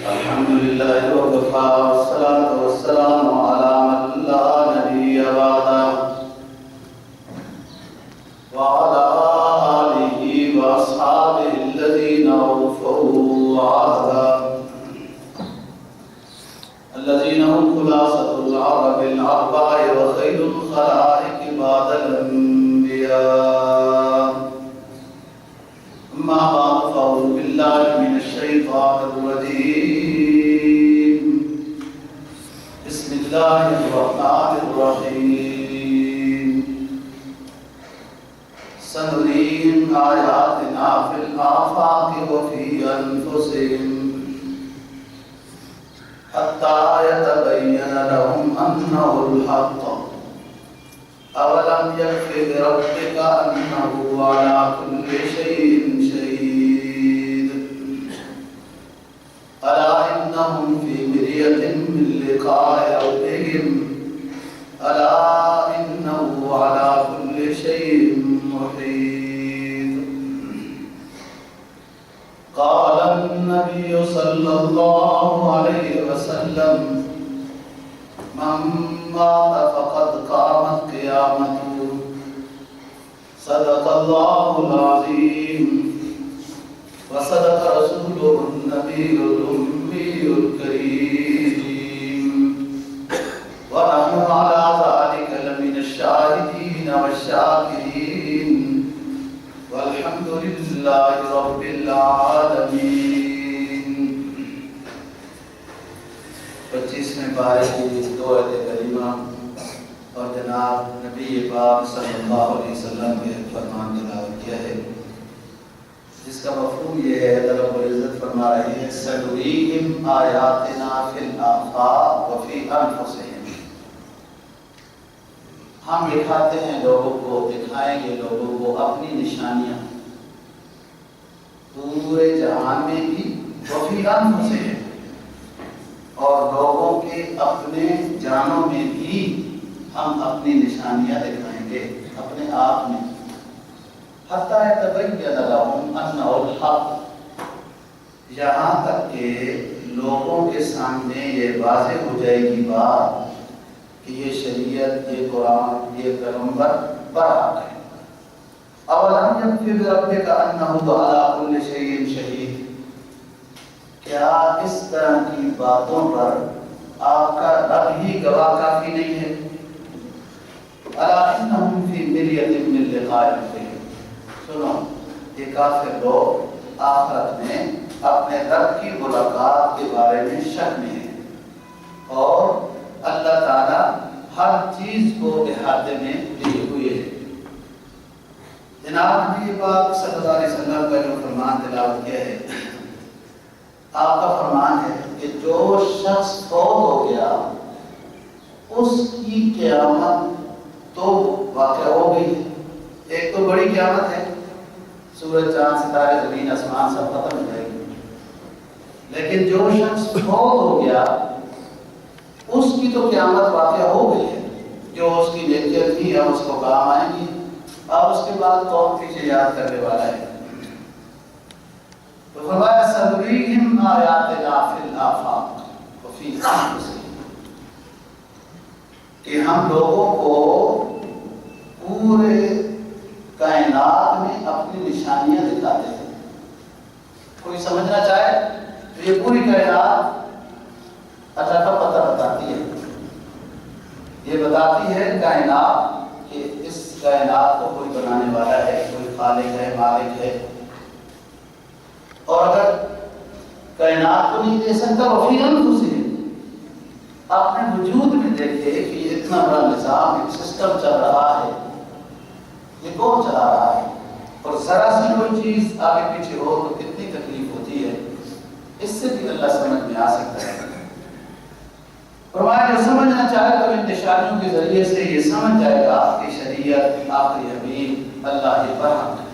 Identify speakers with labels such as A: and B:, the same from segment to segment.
A: الحمد لله وكفى والصلاة والسلام على من لا نبي بعده وعلى آله وأصحابه الذين أوفوا عهدا الذين هم خلاصة العرب الأربع وخير الخلائق بعد الأنبياء. أما بعد فأعوذ بالله من الشيطان الرجيم. بسم الله الرحمن الرحيم. سنريهم آياتنا في الآفاق وفي أنفسهم حتى يتبين لهم أنه الحق. أولم يكف بربك أنه على كل شيء شهيد. ألا إنهم في مرية من لقاء ربهم ألا إنه على كل شيء محيط. قال النبي صلى الله عليه وسلم من مات فقد قامت قيامته. صدق الله العظيم وصدق رسوله النبي الأمي الكريم ونحن على ذلك لمن الشاهدين والشاكرين والحمد لله رب العالمين. 25ویں پارے کی دو آیت کریمہ اور جناب نبی پاک صلی اللہ علیہ وسلم کے فرمان تلاوت کیا ہے، جس کا مفہوم یہ ہے اللہ رب العزت فرما رہے ہیں سنریہم آیاتنا فی الآفاق وفی انفسہم. ہم دکھاتے ہیں لوگوں کو، دکھائیں گے لوگوں کو اپنی نشانیاں پورے جہان میں بھی وفی انفسہم، اور لوگوں کے اپنے جانوں میں بھی ہم اپنی نشانیاں دکھائیں گے اپنے آپ میں. حتی یتبین لہم انہ الحق، یہاں تک کہ لوگوں کے سامنے یہ واضح ہو جائے گی بات کہ یہ شریعت، یہ قرآن، یہ پیغمبر برحق ہے. اولم یکفی بربک انہ علی کل شیء شہید، کیا اس طرح کی باتوں پر آپ کا رب ہی گواہ کافی نہیں ہے؟ الا انہم فی مریۃ من لقاء ربہم، سنو یہ کافر لوگ آخرت میں اپنے رب کی ملاقات کے بارے میں شک میں ہیں، اور اللہ تعالی ہر چیز کو احاطے میں لیے ہوئے ہیں. جناب نبی پاک صلی اللہ علیہ وسلم کا جو فرمان تلاوت کیا ہے، آپ کا فرمان ہے کہ جو شخص فوت ہو گیا اس کی قیامت تو واقع ہو گئی ہے. ایک تو بڑی قیامت ہے، سورج چاند ستارے زمین آسمان سب ختم ہو جائے گی، لیکن جو شخص فوت ہو گیا اس کی تو قیامت واقع ہو گئی ہے. جو اس کی نیکیاں تھی اب اس کو کام آئیں گی، اب اس کے بعد کون پیچھے یاد کرنے والا ہے. تو فرمایا سنریہم آیاتنا فی الآفاق وفی انفسہم، کہ ہم لوگوں کو پورے کائنات میں اپنی نشانیاں دکھاتے ہیں. کوئی سمجھنا چاہے تو یہ پوری کائنات اللہ کا پتہ بتاتی ہے. یہ بتاتی ہے کائنات کہ اس کائنات کو کوئی بنانے والا ہے، کوئی خالق ہے، مالک ہے. اور اگر کائنات کو نہیں دے سکتا وفی انفسہم، اپنے وجود میں دیکھے کہ یہ اتنا بڑا نظام، ایک سسٹم چل رہا ہے، یہ کون چلا رہا ہے، اور ذرا سی کوئی چیز آگے پیچھے ہو تو کتنی تکلیف ہوتی ہے. اس سے بھی اللہ سمجھ میں آ سکتا ہے. فرمایا جو سمجھنا چاہے تو ان نشانیوں کے ذریعے سے یہ سمجھ جائے گا کہ شریعت، آخری حبیب اللہ ہی برحق ہے،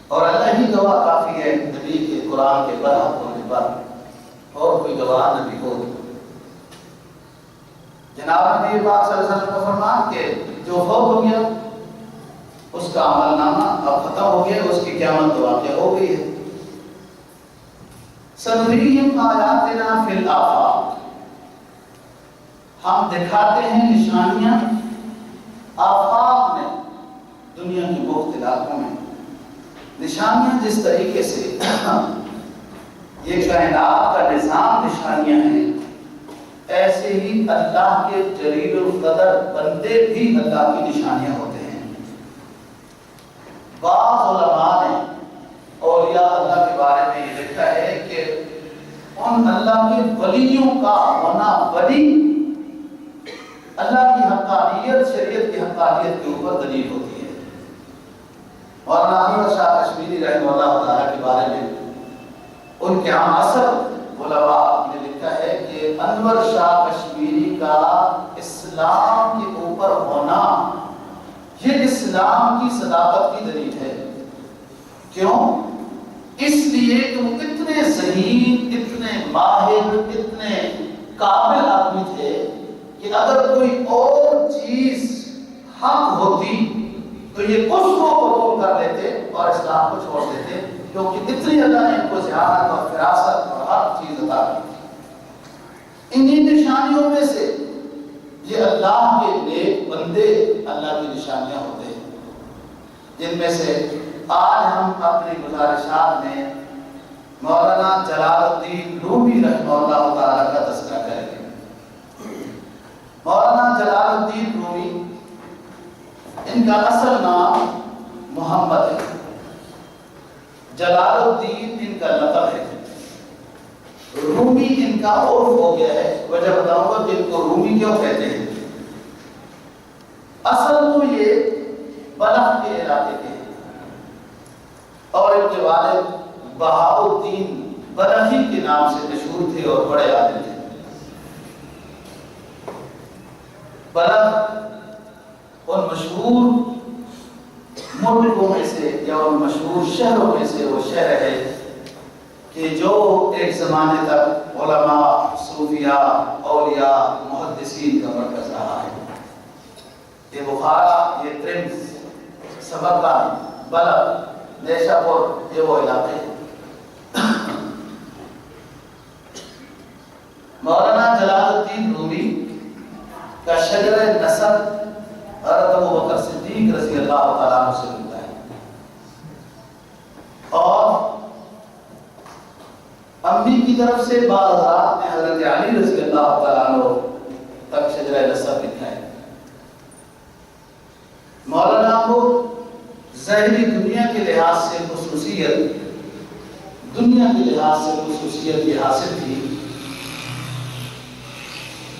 A: اور اللہ ہی گواہ کافی ہے نبی کے قرآن کے برحق ہونے پر، اور کوئی گواہ نبی ہو. جناب نبی پاک صلی اللہ علیہ وسلم کا فرمان کہ جو فوت ہو گیا اس کا عمل نامہ اب ختم ہو گیا، اس کی قیامت تو واقع ہو گئی ہے۔ سنریہم آیاتنا فی الآفاق، ہم دکھاتے ہیں نشانیاں آفاق میں، دنیا کے مختلف علاقوں میں۔ نشانیاں جس طریقے سے یہ کائنات کا نظام نشانیاں ہیں، ایسے ہی اللہ کے جلیل القدر بندے بھی اللہ کی نشانیاں ہوتے ہیں۔ بعض علماء نے اولیاء اللہ کے بارے میں یہ لکھا ہے کہ ان اللہ کے ولیوں کا ہونا ولی اللہ کی حقانیت، شریعت کی حقانیت کے اوپر دلیل ہوتی ہے۔ اور انور شاہ کشمیری رحمہ اللہ تعالیٰ کے بارے میں ان کے عصر علماء نے لکھا ہے کہ انور شاہ کشمیری کا اسلام کے اوپر ہونا یہ اسلام کی صداقت کی دلیل ہے۔ کیوں؟ اس لیے کہ وہ اتنے ذہین، اتنے ماہر، اتنے قابل آدمی تھے کہ اگر کوئی اور چیز حق ہوتی تو یہ اس کو قبول کر لیتے اور اسلام کو چھوڑ دیتے، کیونکہ اتنی اللہ نے ان کو ذہانت اور فراست اور ہر چیز عطا کی۔ انہی نشانیوں میں سے یہ اللہ کے نیک بندے اللہ کی نشانیاں ہوتے ہیں، جن میں سے آج ہم اپنی گزارشات میں مولانا جلال الدین رومی رحمہ اللہ تعالیٰ کا تذکرہ کریں گے۔ مولانا جلال الدین رومی، ان کا اصل نام محمد ہے، جلال الدین ان کا لقب ہے، رومی ان کا عرف ہو گیا ہے۔ وجہ بتاؤں گا کہ ان کو رومی کیوں کہتے ہیں۔ اصل تو یہ بلخ کے علاقے کے ہیں اور ان کے والد بہاؤالدین بلخی کے نام سے مشہور تھے اور بڑے عالم تھے۔ بلخ ان مشہور ملکوں میں سے یا ان مشہور شہروں میں سے وہ شہر ہے کہ جو ایک زمانے تک علماء، صوفیاء، اولیاء، محدثین کا مرکز رہا ہے۔ یہ بخارا، یہ ترمز، سبقان، بلخ، نیشا پور، یہ وہ علاقے ہیں۔ مولانا جلال الدین رومی کا شجر نسب حضرت ابوبکر صدیق رضی اللہ تعالیٰ عنہ سے ملتا ہے، اور امی کی طرف سے بعض حضرات نے حضرت علی رضی اللہ تعالیٰ عنہ تک شجر نسب لکھا ہے۔ مولانا کو ظاہری دنیا کے لحاظ سے خصوصیت، دنیا کے لحاظ سے خصوصیت یہ حاصل تھی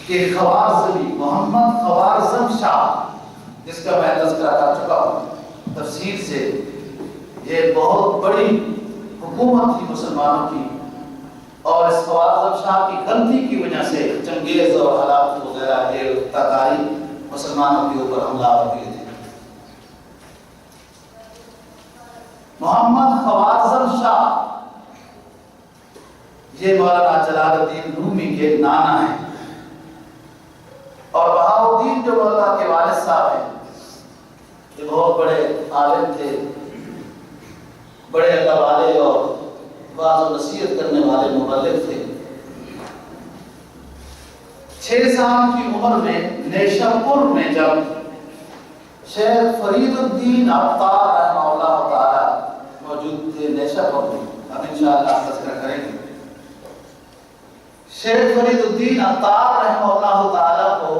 A: کہ خوارزمی، محمد خوارزم شاہ، جس کا میں تذکرہ کر چکا ہوں تفصیل سے، یہ بہت بڑی حکومت تھی مسلمانوں کی، اور اس خوارزم شاہ کی غلطی کی وجہ سے چنگیز اور ہلاکت وغیرہ یہ تاتاری مسلمانوں کے اوپر حملہ آور ہوئے تھے۔ محمد خوارزم شاہ یہ مولانا جلال الدین رومی کے نانا ہیں، اور بہاؤالدین جو مولانا کے والد صاحب ہیں یہ بہت بڑے عالم تھے، بڑے اللہ والے اور واعظ و نصیحت کرنے والے مبلغ تھے۔ 6 سال کی عمر میں نیشا پور میں جب شیخ فرید الدین عطار رحمہ اللہ تعالی موجود تھے نیشا پور میں، اب انشاءاللہ تذکرہ کریں گے، شیخ فرید الدین عطار رحمہ اللہ تعالی کو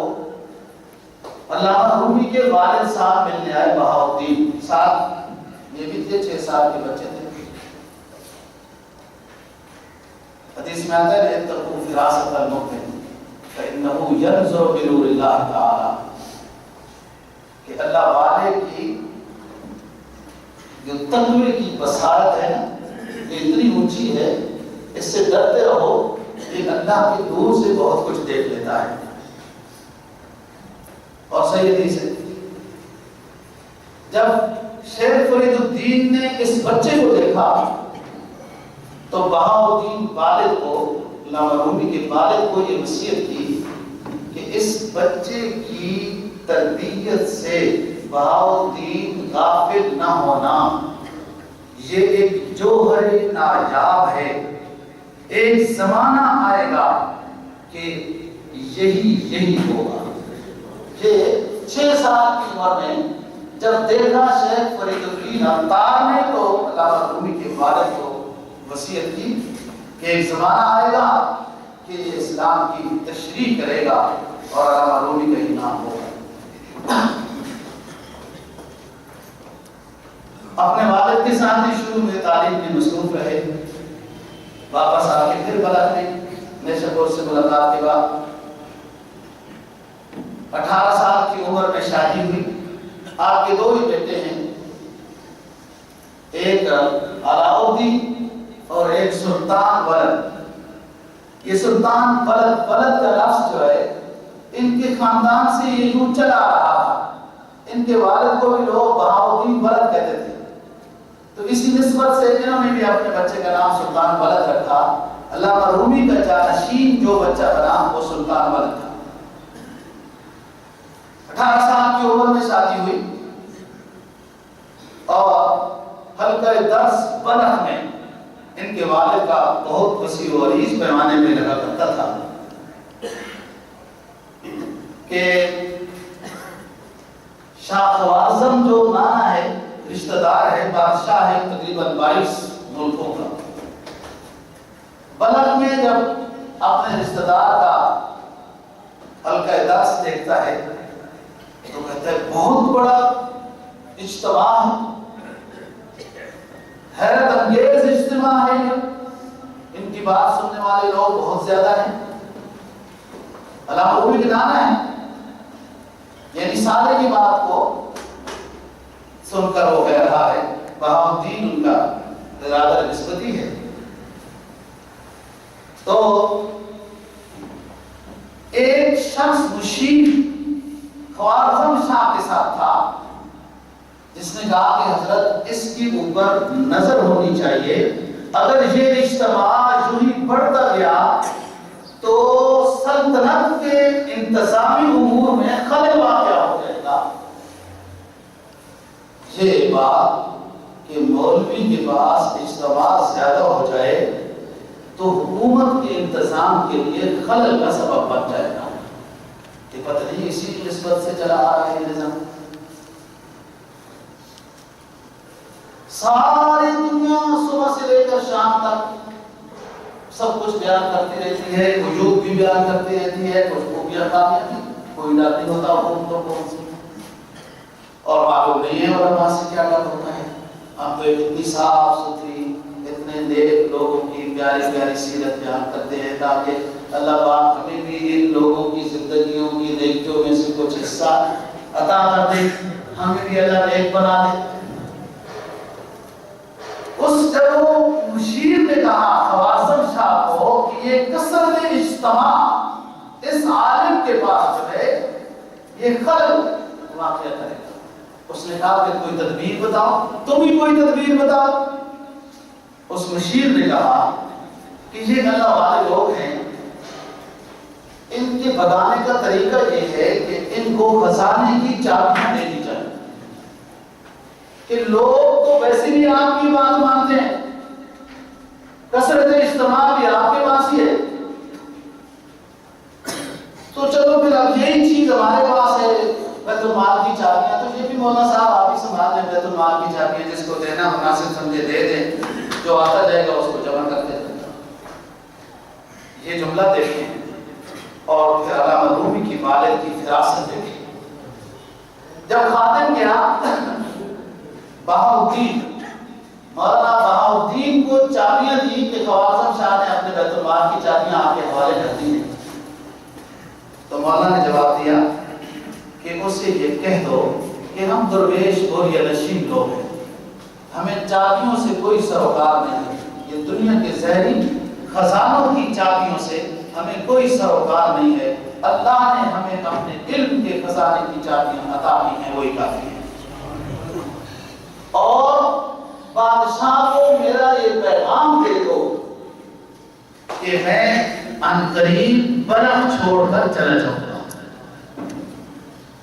A: علامہ رومی کے والد صاحب ملنے آئے بہاؤالدین، ساتھ یہ بھی تھے، 6 سال کے بچے تھے۔ حدیث میں آتا ہے اتقوا فراست المؤمن فإنه ينظر بنور اللہ تعالی، کہ اللہ والے کی جو تقوی کی بصارت ہے نا یہ اتنی اونچی ہے، اس سے ڈرتے رہو، لیکن اللہ کے نور سے بہت کچھ دیکھ لیتا ہے۔ اور صحیح حدیث ہے، جب شیخ فرید الدین نے اس بچے کو دیکھا تو بہاؤالدین والد کو، علامہ رومی کے والد کو یہ وصیت کی کہ اس بچے کی تربیت سے بہاؤدین غافل نہ ہونا یہ ایک جوہر نایاب ہے. ایک زمانہ آئے گا کہ یہی ہوگا. کہ 6 سال کی عمر میں جب دیکھا شیخ فرید الدین عطار نے تو علامہ رومی کے والد کو وصیت کی کہ ایک زمانہ آئے گا کہ یہ اسلام کی تشریح کرے گا اور علامہ رومی کا ہی نام ہوگا. اپنے والد کے ساتھ ہی شروع میں تعلیم میں مصروف رہے. واپس آ کے پھر بلخ میں نیشاپور سے ملاقات کے بعد 18 سال کی عمر میں شادی ہوئی. آپ کے 2 ہی بیٹے ہیں, ایک علاؤالدین اور ایک سلطان ولد. یہ سلطان ولد کا لفظ جو ہے ان کے خاندان سے یہ یوں چلا رہا تھا. ان کے والد کو بھی لوگ بہاؤالدین ولد کہتے تھے, تو اسی نسبت سے انہوں نے بھی اپنے بچے کا نام سلطان ولد رکھا. علامہ رومی کا جانشین جو بچہ بنا وہ سلطان ولد تھا. 18 سال کی عمر میں شادی ہوئی اور حلقہ درس بلخ میں ان کے والد کا بہت وسیع و عریض پیمانے میں لگا کرتا تھا کہ شاہ خوارزم جو نانا ہے, رشتہ دار ہے, بادشاہ ہے تقریباً 22 ملکوں کا. بلخ میں جب اپنے رشتہ دار کا حلقہ درس دیکھتا ہے تو کہتا ہے بہت بڑا اجتماع ہے, حیرت انگیز اجتماع ہے, ان کی بات سننے والے لوگ بہت زیادہ ہیں. علامہ رومی کے نانا ہے, یعنی سارے کی بات کو سن کر وہ کہہ رہا ہے. بہاؤالدین ان کا ارادہ نسبتی ہے. تو ایک شخص مشیر خوارزم شاہ کے ساتھ تھا جس نے کہا کہ حضرت اس کی اوپر نظر ہونی چاہیے, اگر یہ اجتماع یوں ہی بڑھتا گیا تو سلطنت کے انتظامی امور میں خلل واقع ہو جائے گا. یہ بات کہ مولوی کے پاس اجتماع زیادہ ہو جائے تو حکومت کے انتظام کے لیے خلل کا سبب بن جائے گا. کہ پتہ نہیں اسی نسبت سے چلا آ رہا ہے نظام. ساری دنیا صبح سے لے کر شام تک سب کچھ بیان کرتی رہتی ہے, وجود بھی بیان کرتی رہتی ہے, کچھ خوبیاں کامیابی, کوئی ڈر نہیں ہوتا حکومتوں کو ان سے, اور معلوم نہیں ہے علماء سے کیا ڈر ہوتا ہے. ہم تو اتنی صاف ستھری اتنے نیک لوگوں کی پیاری پیاری سیرت بیان کرتے ہیں تاکہ اللہ پاک ہمیں بھی ان لوگوں کی زندگیوں کی نیکیوں میں سے کچھ حصہ عطا کر دے, ہمیں بھی اللہ نیک بنا دے. اس جب وہ مشیر نے کہا خوارزم شاہ کو کہ یہ کثرت اجتماع اس عالم کے پاس جو ہے یہ خلل واقع کرے گا, اس نے کہا کہ کوئی تدبیر بتاؤ, تم ہی کوئی تدبیر بتاؤ. اس مشیر نے کہا کہ یہ اللہ والے لوگ ہیں, ان کے بتانے کا طریقہ یہ ہے کہ ان کو خزانے کی چابیاں دے دی جائیں. کہ لوگ تو ویسے بھی آپ کی بات مانتے ہیں, کثرت اجتماع بھی آپ کے پاس ہی ہے, تو چلو پھر اب یہی چیز ہمارے پاس ہے بیت المال کی چابیاں, تو یہ بھی مولانا صاحب آپ ہی سنبھال لیں بیت المال کی چابیاں, جس کو دینا مناسب سمجھے دے دیں, جو آتا جائے گا اس کو جمع کر دیں. یہ جملہ دیکھیں اور پھر علامہ رومی کی والد کی فراست دیکھیں. جب خادم گیا بہاؤالدین, مولانا بہاؤالدین کو چابیاں دی کہ خوارزم شاہ نے اپنے بیت المال کی چابیاں آپ کے حوالے کر دی ہیں, تو مولانا نے جواب دیا کہ اس سے یہ کہہ دو کہ ہم درویش اور یہ نشین لوگ ہیں, ہمیں چابیوں سے کوئی سروکار نہیں ہے, یہ دنیا کے زہری خزانوں کی چابیوں سے ہمیں کوئی سروکار نہیں ہے, اللہ نے ہمیں اپنے علم کے خزانے کی چابیاں عطا کی ہیں, وہی کافی ہے. اور بادشاہ کو میرا یہ پیغام دے دو کہ میں عنقریب بلخ چھوڑ کر چلا جاؤں گا.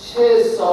A: 600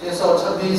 A: 626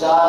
A: 4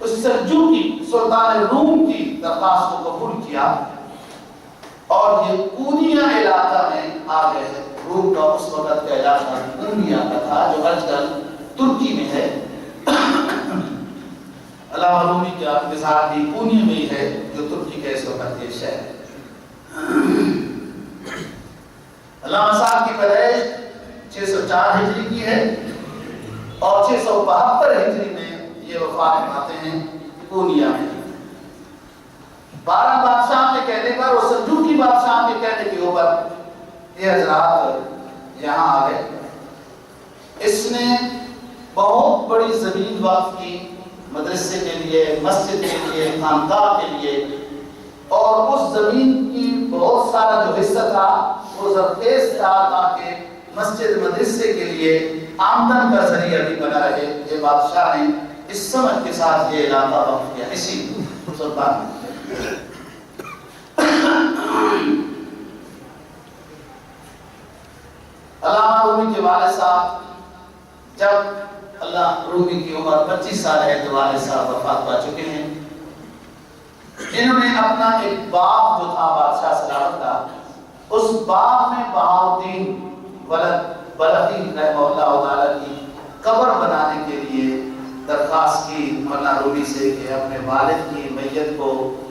A: اس سلجوقی سلطان روم کی درخواست کو قبول کیا اور یہ پونیا علاقہ میں آ گئے ہیں۔ روم کا اس وقت کا علاقہ پونیا کا تھا جو آج کل ترکی میں ہے۔ علامہ رومی کے مزار بھی پونیا میں ہی ہے جو ترکی کا اس وقت یہ شہر ہے۔ علامہ صاحب کی پیدائش 604 ہجری کی ہے اور 672 ہجری میں یہ وفات پاتے ہیں پونیا میں۔ 12 بادشاہ کے کہنے پر اور سلجوقی بادشاہ کے کہنے کے اوپر یہ حضرات یہاں آ گئے۔ اس نے بہت بڑی زمین وقف کی مدرسے کے لیے، مسجد کے لیے، خانقاہ کے لیے، اور اس زمین کی بہت سارا جو حصہ تھا وہ زرخیز تھا تاکہ مسجد مدرسے کے لیے آمدن کا ذریعہ بھی بنا رہے۔ یہ بادشاہ نے اس سمجھ کے ساتھ یہ علاقہ وقف کیا اسی سلطان نے۔ علامہ رومی کے والد صاحب جب اللہ رومی کی عمر 25 سال ہے تو والد صاحب وفات پا چکے ہیں۔ انہوں نے اپنا ایک باغ جو تھا بادشاہ سلاوت کا، اس باغ میں بہاؤالدین بلخی رحمہ اللہ تعالی کی قبر بنانے کے لیے درخواست کی مولانا رومی سے کہ اپنے والد کی میت کو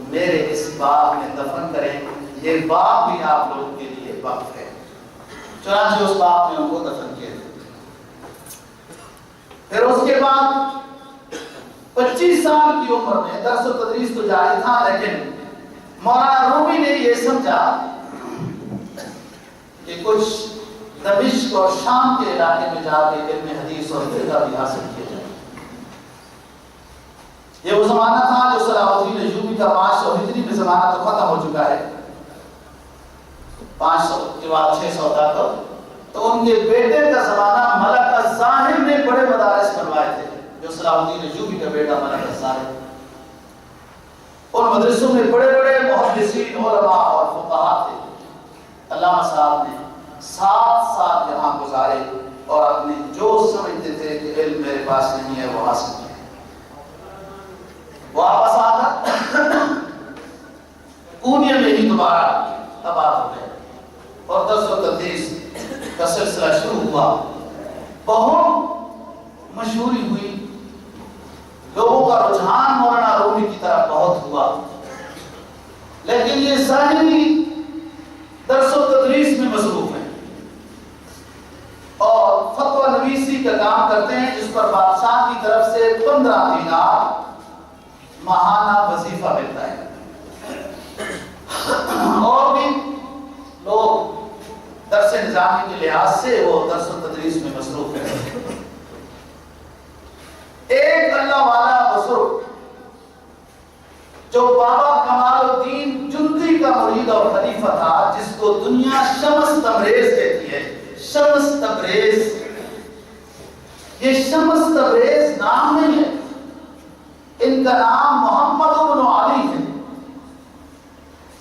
A: میرے اس باغ میں دفن کریں، یہ باغ بھی آپ لوگوں کے لیے وقف ہے۔ چنانچہ اس باغ میں ان کو دفن کیا۔ پھر اس کے بعد 25 سال کی عمر میں درس و تدریس تو جاری تھا، لیکن مولانا رومی نے یہ سمجھا کہ کچھ دمشق اور شام کے علاقے میں جا کے علم حدیث اور فقہ بھی حاصل کیا جائے۔ یہ وہ زمانہ تھا جو صلاح الدین ایوبی کا 500 ہجری میں زمانہ تو ختم ہو چکا ہے، 500 کے بعد 600 تک، تو ان کے بیٹے کا زمانہ ملک الظاہر نے بڑے مدارس بنوائے تھے، جو صلاح الدین ایوبی کا بیٹا ملک الظاہر، ان مدرسوں میں بڑے بڑے محدثین علماء اور فقہاء تھے۔ علامہ صاحب نے 7 سال یہاں گزارے اور اپنے جو سمجھتے تھے کہ علم میرے پاس نہیں ہے وہ حاصل کیا۔ واپس آ کر پونیا میں ہی دوبارہ آباد ہو گئے اور درس و تدریس کا سلسلہ شروع ہوا۔ بہت مشہوری ہوئی، لوگوں کا رجحان مولانا رومی کی طرف بہت ہوا، لیکن یہ ظاہری درس و تدریس میں مصروف ہیں اور فتویٰ نویسی کا کام کرتے ہیں، جس پر بادشاہ کی طرف سے 15 دینار ماہانہ وظیفہ ملتا ہے۔ اور بھی لوگ درس نظامی کے لحاظ سے وہ درس و تدریس میں مصروف ہیں۔ ایک اللہ والا بزرگ جو بابا کمال الدین جندی کا مرید اور خلیفہ تھا، جس کو دنیا شمس تبریز کہتی ہے، شمس تبریز، یہ شمس تبریز نام نہیں ہے، ان کا نام محمد بن علی ہے،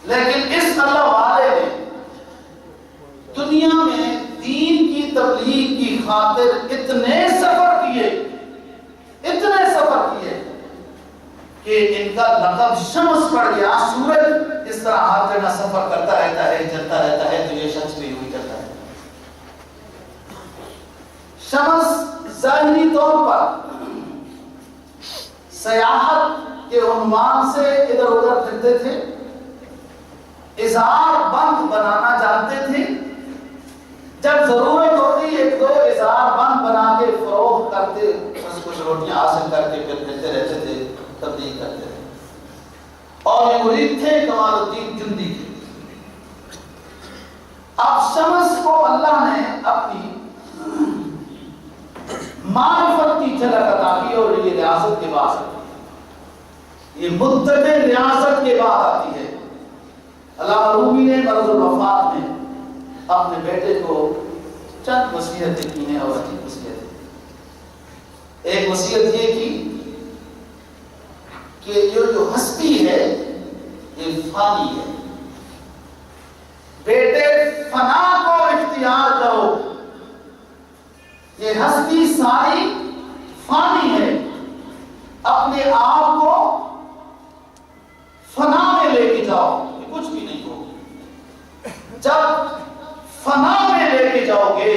A: لیکن اس اللہ والے نے دنیا میں دین کی تبلیغ کی خاطر اتنے سفر کیے کہ ان کا لقب شمس پڑ گیا۔ سورج اس طرح ہر جگہ سفر کرتا رہتا ہے، چلتا رہتا ہے، تو یہ شخص بھی ہوئی چلتا ہے۔ شمس ظاہری طور پر سیاحت کے عنوان سے ادھر ادھر پھرتے تھے، اظہار بند بنانا جانتے تھے، جب ضرورت ہوتی 1-2 اظہار بند بنا کے فروخت کرتے، بس کچھ روٹیاں حاصل کر کے پھر پھرتے رہتے تھے، تبلیغ کرتے تھے۔ اور یہ مرید تھے کمال الدین جندی کے۔ اب شمس کو اللہ نے اپنی معرفت کی جھلک عطا کی، اور یہ ریاست کے بعد یہ مدت ریاست کے بعد آتی ہے۔ علامہ رومی نے مرض الوفات میں اپنے بیٹے کو چند وصیتیں کی ہیں اور عجیب وصیتیں۔ ایک وصیت یہ کی کہ یہ جو ہستی ہے یہ فانی ہے، بیٹے فنا کو اختیار کرو، یہ ہستی ساری فانی ہے، اپنے آپ کو فنا میں لے کے جاؤ، کچھ بھی نہیں ہو۔ جب فنا میں لے کے جاؤ گے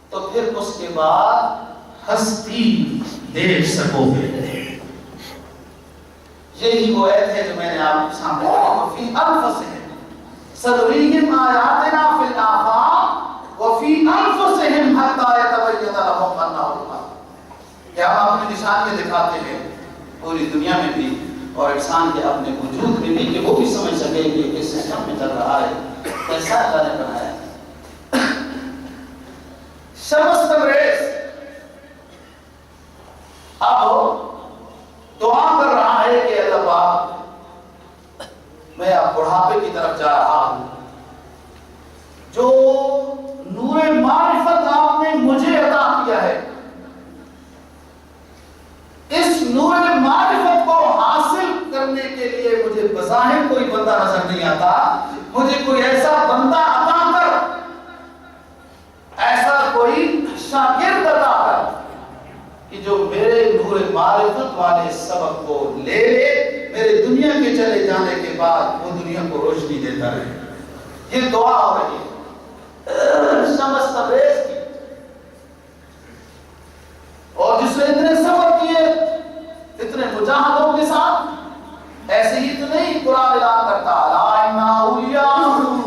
A: تو پھر اس کے بعد ہستی دیکھ سکو گے۔ یہی وہ ایت ہے جو میں نے آپ کے سامنے وفی انفسہم سنریہم آیاتنا فی الآفاق وفی انفسہم حتی یتبین لہم انہ الحق، کہ ہم اپنی نشانیاں دکھاتے ہیں پوری دنیا میں بھی اور انسان کے اپنے وجود میں بھی، کہ وہ بھی سمجھ سکے کہ کس سسٹم میں چل رہا ہے، کیسا اللہ نے بنایا ہے۔ شمس تبریز اب دعا کر رہا ہے کہ اللہ پاک میں اب بڑھاپے کی طرف جا رہا ہوں، جو نور معرفت آپ نے مجھے عطا کیا ہے، اس نور معرفت کو حاصل کرنے کے لیے مجھے بظاہر کوئی بندہ نظر نہیں آتا، مجھے کوئی ایسا بندہ عطا کر، ایسا کوئی شاگرد عطا کر کہ جو میرے نور معرفت والے سبق کو لے لے، میرے دنیا کے چلے جانے کے بعد وہ دنیا کو روشنی دیتا رہے۔ یہ دعا ہو رہی ہے شمس تبریز کی، اور جس نے اتنے سفر کیے اتنے مجاہدوں کے ساتھ، ایسے ہی تو نہیں قرآن اعلان کرتا الا ان اولیاء اللہ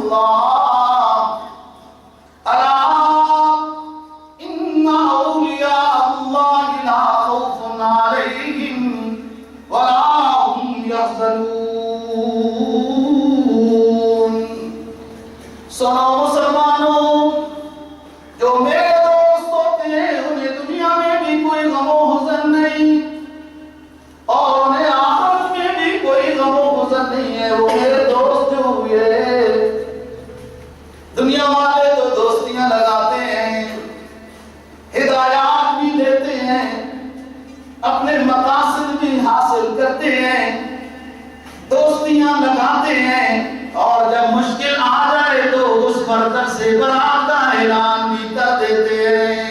A: سنو مسلمانوں، جو میرے دوست ہوتے ہیں انہیں دنیا میں بھی کوئی غم و حزن نہیں، اور انہیں آخرت میں بھی کوئی غم و حزن نہیں ہے۔ وہ میرے دوست جو ہوئے، دنیا والے تو دوستیاں لگاتے ہیں، ہدایات بھی دیتے ہیں، اپنے مقاصد بھی حاصل کرتے ہیں، دوستیاں لگاتے ہیں، اور جب مشکل آ جائے تو اس برتر سے برات کا اعلان بھی کر دیتے ہیں۔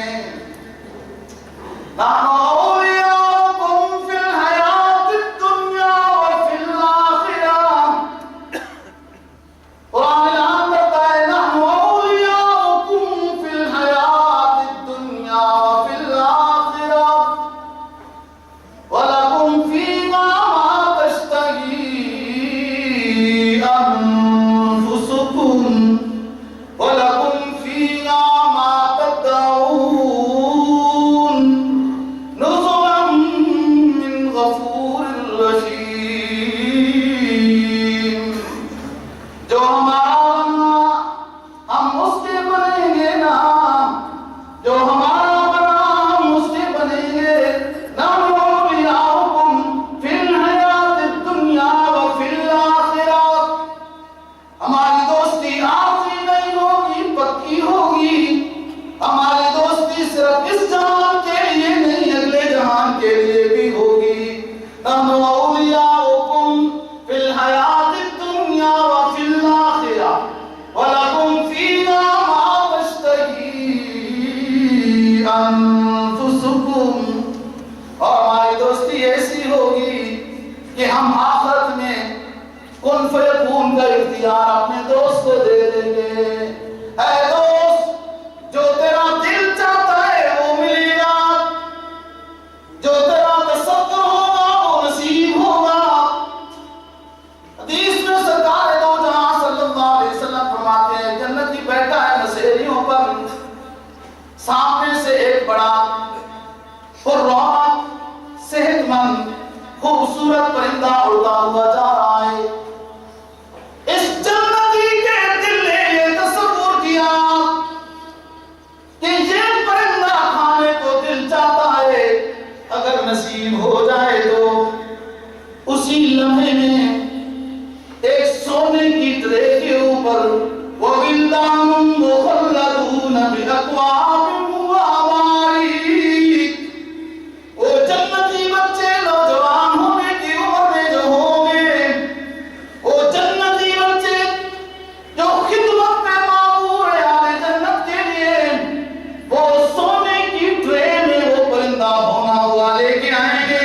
A: اور ہماری دوستی ایسی ہوگی کہ ہم آخرت میں کن فیکون کا اختیار اپنے دوست کو دے دیں گے۔ اے دوست، جو تیرا دل چاہتا ہے وہ ملے گا، جو تیرا تصور ہوگا وہ نصیب ہوگا۔ حدیث میں سرکار دو جہاں صلی اللہ علیہ وسلم فرماتے ہیں، جنتی بیٹھا ہے نشیریوں پر، سامنے سے ایک بڑا رونق صحت مند خوبصورت پرندہ اڑتا ہوا جا رہا ہے۔ اس جنتی کے دل نے یہ تصور کیا کہ یہ پرندہ کھانے کو دل چاہتا ہے، اگر نصیب ہو جائے تو اسی لمحے میں ایک سونے کی ٹرے کے اوپر وَوِلْدَانٌ مُخَلَّدُونَ بِأَكْوَابٍ لے کے آئیں گے۔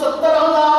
A: 70,000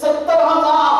A: 70,000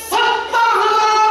A: 70,000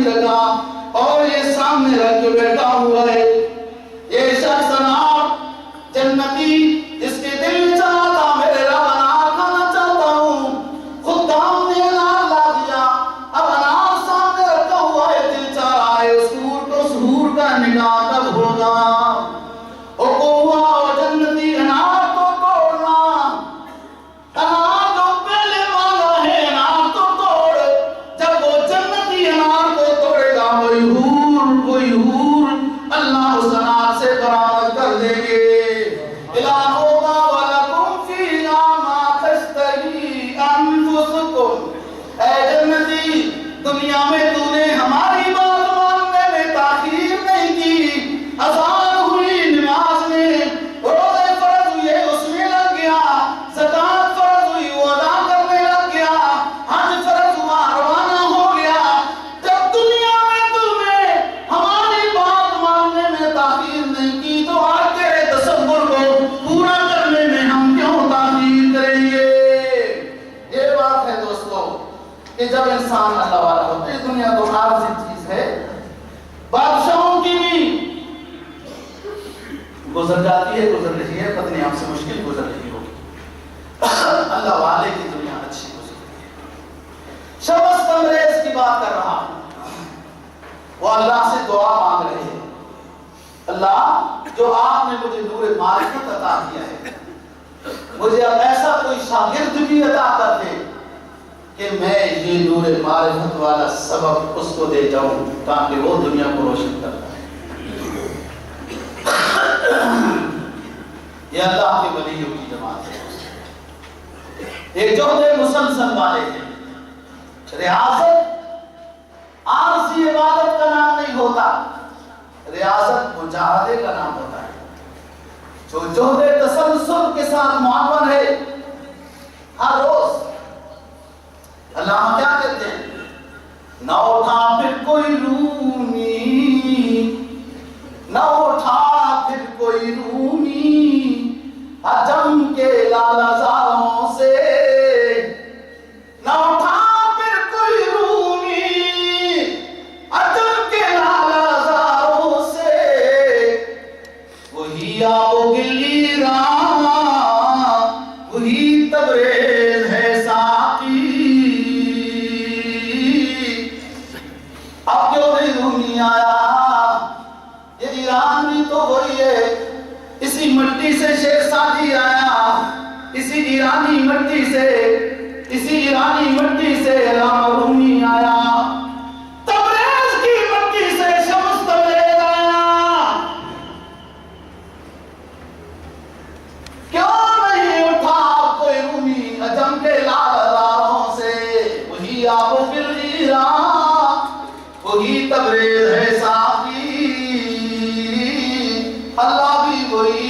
A: نہیں رکھا اور یہ سامنے رکھ کے بیٹھا ہوا ہے یہ شخص انار جنتی اس کے دل میں چاہا تھا میرے رب انار کھانا چاہتا ہوں خود دام نے انار لا دیا اب انار سامنے رکھا ہوا ہے دل چاہ رہا ہے اس حور کو اس حور کا نکاح کب ہوگا اور جنتی انار کو توڑنا انار جو پہلے والا ہے انار تو توڑ جب وہ جنتی انار کو توڑے گا وہی حور اللہ اس انار سے برآمد کر دیں گے اعلان ہوگا وَلَكُمْ فِيهَا مَا تَشْتَهِي أَنفُسُكُمْ اے جنتی دنیا میں تو نے ہماری بات ماننے میں تاخیر نہیں کی اذان ہوئی نماز میں روزے فرض ہوئے اس میں لگ گیا زکات فرض ہوئی وہ ادا کرنے لگ گیا حج فرض ہوا روانہ ہو گیا جب دنیا میں تم نے ہماری بات ماننے میں تاخیر نہیں کی تو آج تیرے تصور کو پورا کرنے میں ہم کیوں تاخیر کریں گے یہ بات ہے دوستو کہ جب انسان اللہ والا ہوتا ہے دنیا تو عارضی چیز ہے بادشاہوں کی بھی گزر جاتی ہے گزر رہی ہے پتنی آپ سے مشکل گزر رہی ہوگی اللہ والے کی دنیا اچھی گزر رہی ہے شمس تبریز کی بات کر رہا وہ اللہ سے دعا مانگ رہے ہیں اللہ جو آپ نے مجھے نور معرفت عطا کیا ہے مجھے اب ایسا کوئی شاگرد بھی عطا کر دے کہ میں یہ نور معرفت والا سبق اس کو دے جاؤں تاکہ وہ دنیا کو روشن کرتا ہے یہ اللہ کے ولیوں کی جماعت ہے یہ جوہد مسلسل والے ہیں ریاضت عارضی عبادت کا نام نہیں ہوتا ریاضت مجاہدے کا نام ہوتا ہے جو جوہد تسلسل کے ساتھ معاون ہے ہر روز اللہ کیا کہتے ہیں نہ اٹھا پھر کوئی رومی نہ اٹھا پھر کوئی رومی عجم کے لالا زاروں سے نہ اٹھا پھر کوئی رومی عجم کے لالا زاروں سے وہی آب و گلی راما وہی تبریز ہے ساقی اب کیوں نہیں رومی آیا یہ ایران بھی تو وہی ہے اسی مٹی سے شیر سادی آیا اسی ایرانی مٹی سے علامہ رومی آیا تبریز کی مٹی سے شمس تبریز آیا کیوں نہیں اٹھا کوئی رومی عجم کے لالوں سے وہی آب و ایران وہی تبریز ہے ساقی اللہ بھی وہی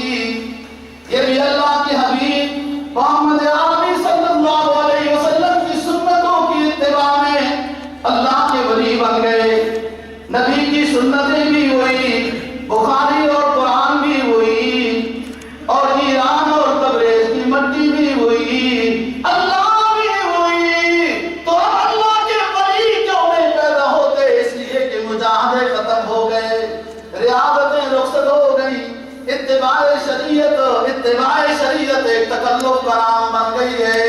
A: یہ بھی اللہ کے حبیب محمد عربی صلی اللہ علیہ وسلم کی سنتوں کی اتباع میں اللہ کے ولی بن گئے نبی کی سنتیں بھی وہی بخاری اور قرآن بھی وہی اور ایران اور تبریز کی مٹی بھی وہی اللہ بھی وہی تو اللہ کے ولی کیوں نہیں پیدا ہوتے اس لیے کہ مجاہدے ختم ہو گئے ریاضتیں رخصت ہو گئی اتباع شریعت ایک تکلف کا نام بن گئی ہے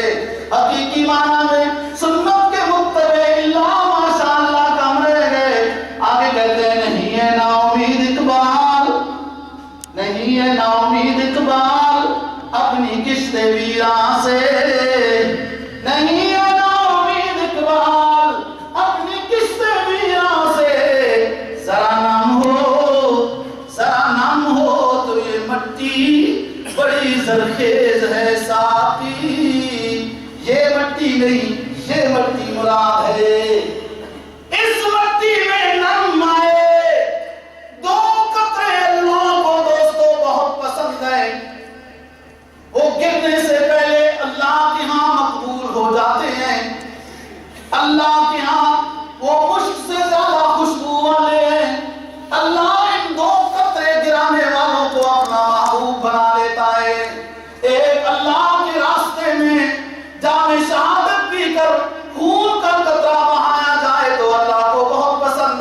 A: حقیقی معنی میں سنت کے متبع اللہ ماشاءاللہ کم رہ گئے آگے کہتے ہیں نہیں ہے نا امید اقبال نہیں ہے نا امید اقبال اپنی کشت ویراں سے نہیں ہے نا امید اقبال اپنی کشت ویراں سے ذرا نام ہو تو یہ مٹی بڑی زرخیز ہے ساقی یہ مٹی نہیں یہ مٹی مراد ہے اس مٹی میں نم آئے دو قطرے اللہ کو دوستو بہت پسند ہے وہ گرنے سے پہلے اللہ کے ہاں مقبول ہو جاتے ہیں اللہ کے ہاں وہ مشک سے زیادہ خوشبو والے ہیں اللہ ان دو قطرے گرانے والوں کو اپنا محبوب بنا لیتا ہے ایک اللہ کے راستے میں جام شہادت پی کر خون کا قطرہ بہایا جائے تو اللہ کو بہت پسند